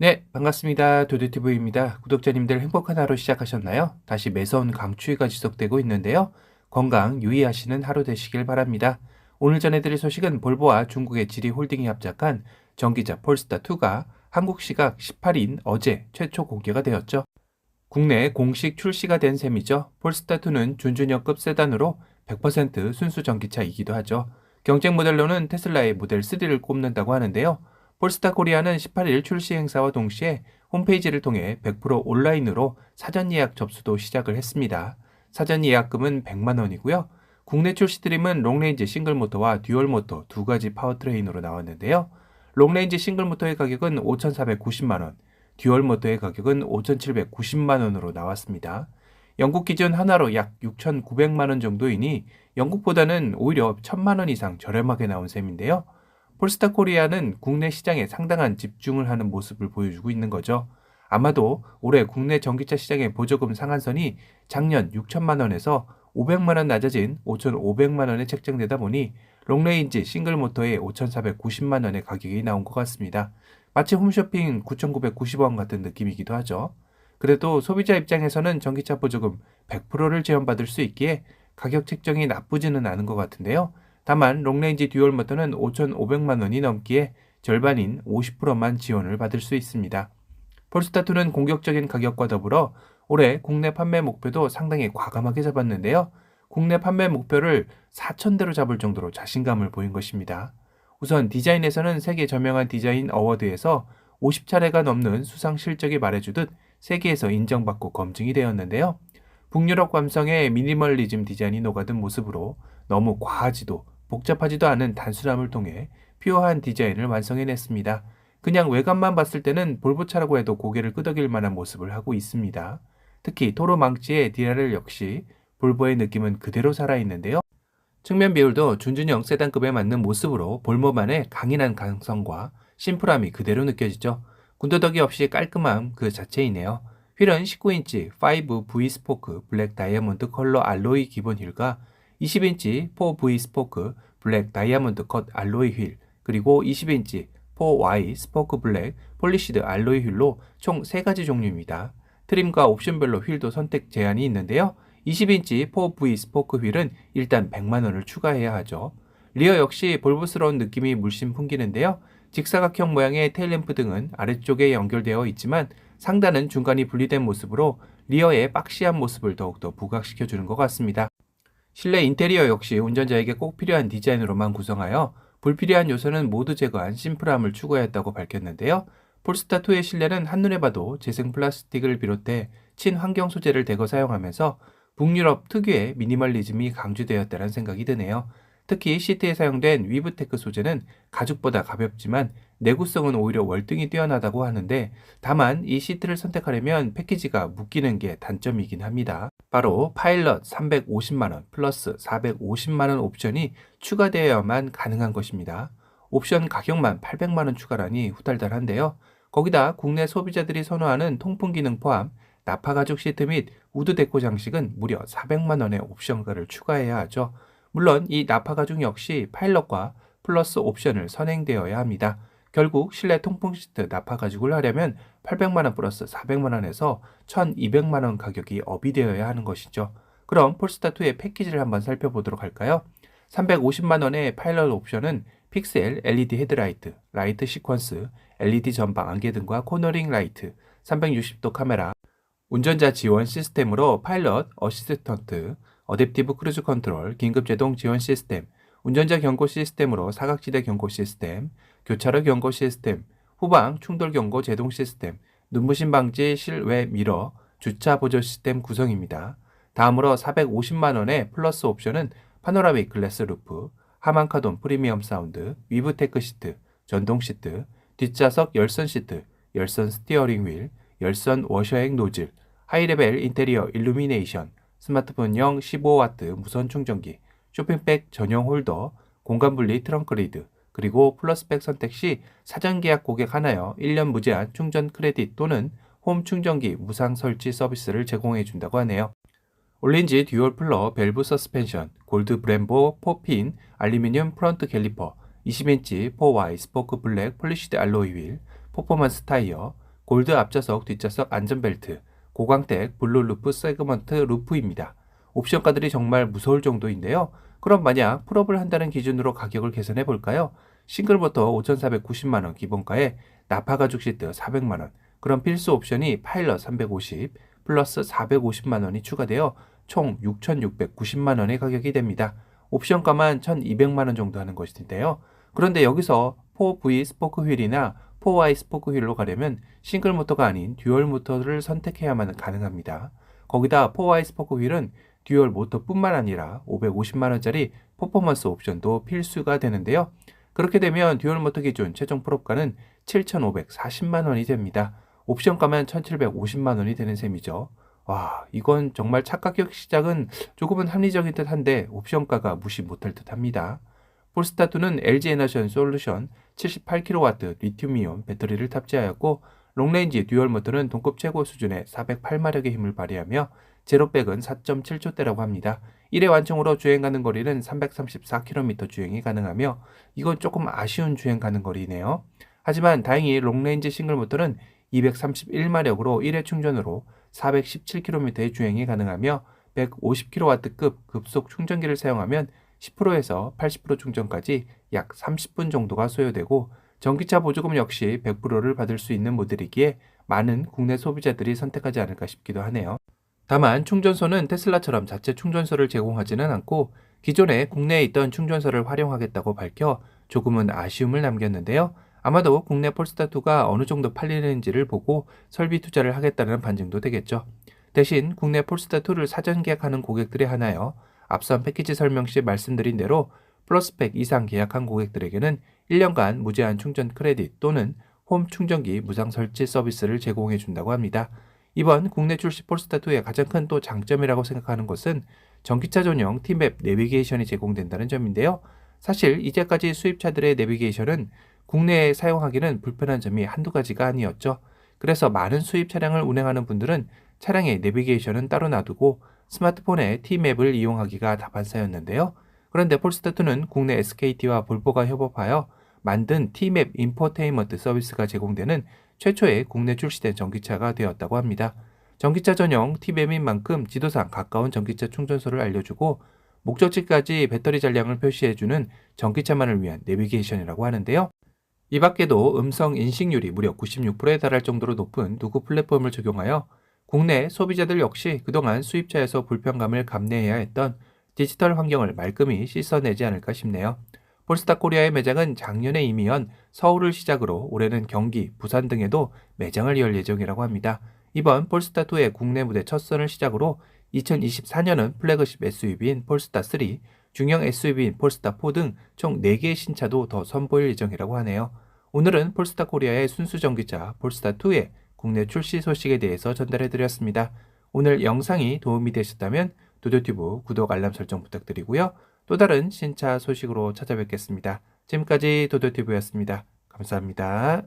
네, 반갑습니다. 도드티브입니다. 구독자님들 행복한 하루 시작하셨나요? 다시 매서운 강추위가 지속되고 있는데요. 건강 유의하시는 하루 되시길 바랍니다. 오늘 전해드릴 소식은 볼보와 중국의 지리홀딩이 합작한 전기차 폴스타2가 한국 시각 18일 어제 최초 공개가 되었죠. 국내 공식 출시가 된 셈이죠. 폴스타2는 준준형급 세단으로 100% 순수 전기차이기도 하죠. 경쟁 모델로는 테슬라의 모델 3를 꼽는다고 하는데요. 폴스타 코리아는 18일 출시 행사와 동시에 홈페이지를 통해 100% 온라인으로 사전 예약 접수도 시작을 했습니다. 사전 예약금은 100만 원이고요. 국내 출시 드림은 롱레인지 싱글 모터와 듀얼 모터 두 가지 파워트레인으로 나왔는데요. 롱레인지 싱글 모터의 가격은 5,490만 원, 듀얼 모터의 가격은 5,790만 원으로 나왔습니다. 영국 기준 하나로 약 6,900만 원 정도이니 영국보다는 오히려 1,000만 원 이상 저렴하게 나온 셈인데요. 폴스타 코리아는 국내 시장에 상당한 집중을 하는 모습을 보여주고 있는 거죠. 아마도 올해 국내 전기차 시장의 보조금 상한선이 작년 6천만 원에서 500만 원 낮아진 5,500만 원에 책정되다 보니 롱레인지 싱글 모터의 5,490만 원의 가격이 나온 것 같습니다. 마치 홈쇼핑 9,990원 같은 느낌이기도 하죠. 그래도 소비자 입장에서는 전기차 보조금 100%를 지원받을 수 있기에 가격 책정이 나쁘지는 않은 것 같은데요. 다만 롱레인지 듀얼 모터는 5,500만 원이 넘기에 절반인 50%만 지원을 받을 수 있습니다. 폴스타2는 공격적인 가격과 더불어 올해 국내 판매 목표도 상당히 과감하게 잡았는데요. 국내 판매 목표를 4,000대로 잡을 정도로 자신감을 보인 것입니다. 우선 디자인에서는 세계 저명한 디자인 어워드에서 50차례가 넘는 수상 실적이 말해주듯 세계에서 인정받고 검증이 되었는데요. 북유럽 감성의 미니멀리즘 디자인이 녹아든 모습으로 너무 과하지도 복잡하지도 않은 단순함을 통해 퓨어한 디자인을 완성해냈습니다. 그냥 외관만 봤을 때는 볼보차라고 해도 고개를 끄덕일 만한 모습을 하고 있습니다. 특히 도로 망치의 디라렐 역시 볼보의 느낌은 그대로 살아있는데요. 측면 비율도 준준형 세단급에 맞는 모습으로 볼보만의 강인한 강성과 심플함이 그대로 느껴지죠. 군더더기 없이 깔끔함 그 자체이네요. 휠은 19인치 5V 스포크 블랙 다이아몬드 컬러 알로이 기본 휠과 20인치 4V 스포크 블랙 다이아몬드 컷 알로이 휠, 그리고 20인치 4Y 스포크 블랙 폴리시드 알로이 휠로 총 3가지 종류입니다. 트림과 옵션별로 휠도 선택 제한이 있는데요. 20인치 4V 스포크 휠은 일단 100만 원을 추가해야 하죠. 리어 역시 볼보스러운 느낌이 물씬 풍기는데요. 직사각형 모양의 테일램프 등은 아래쪽에 연결되어 있지만 상단은 중간이 분리된 모습으로 리어의 박시한 모습을 더욱더 부각시켜주는 것 같습니다. 실내 인테리어 역시 운전자에게 꼭 필요한 디자인으로만 구성하여 불필요한 요소는 모두 제거한 심플함을 추구했다고 밝혔는데요. 폴스타2의 실내는 한눈에 봐도 재생 플라스틱을 비롯해 친환경 소재를 대거 사용하면서 북유럽 특유의 미니멀리즘이 강조되었다는 생각이 드네요. 특히 시트에 사용된 위브테크 소재는 가죽보다 가볍지만 내구성은 오히려 월등히 뛰어나다고 하는데, 다만 이 시트를 선택하려면 패키지가 묶이는 게 단점이긴 합니다. 바로 파일럿 350만원 플러스 450만원 옵션이 추가되어야만 가능한 것입니다. 옵션 가격만 800만원 추가라니 후달달한데요. 거기다 국내 소비자들이 선호하는 통풍 기능 포함 나파 가죽 시트 및 우드 데코 장식은 무려 400만원의 옵션가를 추가해야 하죠. 물론 이 나파 가죽 역시 파일럿과 플러스 옵션을 선행되어야 합니다. 결국 실내 통풍 시트 나파 가죽을 하려면 800만원 플러스 400만원에서 1200만원 가격이 업이 되어야 하는 것이죠. 그럼 폴스타2의 패키지를 한번 살펴보도록 할까요? 350만원의 파일럿 옵션은 픽셀 LED 헤드라이트, 라이트 시퀀스, LED 전방 안개 등과 코너링 라이트, 360도 카메라, 운전자 지원 시스템으로 파일럿, 어시스턴트, 어댑티브 크루즈 컨트롤, 긴급 제동 지원 시스템, 운전자 경고 시스템으로 사각지대 경고 시스템, 교차로 경고 시스템, 후방 충돌 경고 제동 시스템, 눈부심 방지 실외 미러, 주차 보조 시스템 구성입니다. 다음으로 450만원의 플러스 옵션은 파노라믹 글래스 루프, 하만카돈 프리미엄 사운드, 위브테크 시트, 전동 시트, 뒷좌석 열선 시트, 열선 스티어링 휠, 열선 워셔액 노즐, 하이레벨 인테리어 일루미네이션, 스마트폰용 15W 무선 충전기, 쇼핑백 전용 홀더, 공간분리 트렁크 리드, 그리고 플러스백 선택 시 사전 계약 고객 하나여 1년 무제한 충전 크레딧 또는 홈 충전기 무상 설치 서비스를 제공해 준다고 하네요. 올린지 듀얼 플러 밸브 서스펜션, 골드 브렘보 4핀 알루미늄 프런트 갤리퍼, 20인치 4Y 스포크 블랙 폴리시드 알로이 휠, 퍼포먼스 타이어, 골드 앞좌석, 뒷좌석 안전벨트, 고광택, 블루루프, 세그먼트 루프입니다. 옵션가들이 정말 무서울 정도인데요. 그럼 만약 풀업을 한다는 기준으로 가격을 계산해 볼까요? 싱글모터 5,490만원 기본가에 나파 가죽 시트 400만원, 그럼 필수 옵션이 파일럿 350, 플러스 450만원이 추가되어 총 6,690만원의 가격이 됩니다. 옵션가만 1,200만원 정도 하는 것인데요. 그런데 여기서 4V 스포크 휠이나 4Y 스포크 휠로 가려면 싱글 모터가 아닌 듀얼 모터를 선택해야만 가능합니다. 거기다 4Y 스포크 휠은 듀얼 모터뿐만 아니라 550만원짜리 퍼포먼스 옵션도 필수가 되는데요. 그렇게 되면 듀얼 모터 기준 최종 풀업가는 7,540만원이 됩니다. 옵션가만 1,750만원이 되는 셈이죠. 와, 이건 정말 차 가격 시작은 조금은 합리적인 듯 한데 옵션가가 무시 못할 듯 합니다. 폴스타2는 LG 에너지 솔루션 78kW 리튬이온 배터리를 탑재하였고 롱레인지 듀얼 모터는 동급 최고 수준의 408마력의 힘을 발휘하며 제로백은 4.7초대라고 합니다. 1회 완충으로 주행 가는 거리는 334km 주행이 가능하며 이건 조금 아쉬운 주행 가는 거리네요. 하지만 다행히 롱레인지 싱글 모터는 231마력으로 1회 충전으로 417km의 주행이 가능하며 150kW급 급속 충전기를 사용하면 10%에서 80% 충전까지 약 30분 정도가 소요되고 전기차 보조금 역시 100%를 받을 수 있는 모델이기에 많은 국내 소비자들이 선택하지 않을까 싶기도 하네요. 다만 충전소는 테슬라처럼 자체 충전소를 제공하지는 않고 기존에 국내에 있던 충전소를 활용하겠다고 밝혀 조금은 아쉬움을 남겼는데요. 아마도 국내 폴스타2가 어느 정도 팔리는지를 보고 설비 투자를 하겠다는 반증도 되겠죠. 대신 국내 폴스타2를 사전 계약하는 고객들에 한하여 앞선 패키지 설명 시 말씀드린 대로 플러스팩 이상 계약한 고객들에게는 1년간 무제한 충전 크레딧 또는 홈 충전기 무상 설치 서비스를 제공해 준다고 합니다. 이번 국내 출시 폴스타2의 가장 큰 또 장점이라고 생각하는 것은 전기차 전용 T맵 내비게이션이 제공된다는 점인데요. 사실 이제까지 수입차들의 내비게이션은 국내에 사용하기는 불편한 점이 한두 가지가 아니었죠. 그래서 많은 수입 차량을 운행하는 분들은 차량의 내비게이션은 따로 놔두고 스마트폰에 T맵을 이용하기가 다반사였는데요. 그런데 폴스타2는 국내 SKT와 볼보가 협업하여 만든 T맵 인포테인먼트 서비스가 제공되는 최초의 국내 출시된 전기차가 되었다고 합니다. 전기차 전용 T맵인 만큼 지도상 가까운 전기차 충전소를 알려주고 목적지까지 배터리 잔량을 표시해주는 전기차만을 위한 내비게이션이라고 하는데요. 이 밖에도 음성 인식률이 무려 96%에 달할 정도로 높은 누구 플랫폼을 적용하여 국내 소비자들 역시 그동안 수입차에서 불편감을 감내해야 했던 디지털 환경을 말끔히 씻어내지 않을까 싶네요. 폴스타 코리아의 매장은 작년에 이미 연 서울을 시작으로 올해는 경기, 부산 등에도 매장을 열 예정이라고 합니다. 이번 폴스타2의 국내 무대 첫 선을 시작으로 2024년은 플래그십 SUV인 폴스타3, 중형 SUV인 폴스타4 등 총 4개의 신차도 더 선보일 예정이라고 하네요. 오늘은 폴스타 코리아의 순수 전기차 폴스타2의 국내 출시 소식에 대해서 전달해드렸습니다. 오늘 영상이 도움이 되셨다면 도도튜브 구독 알람 설정 부탁드리고요. 또 다른 신차 소식으로 찾아뵙겠습니다. 지금까지 도도튜브였습니다. 감사합니다.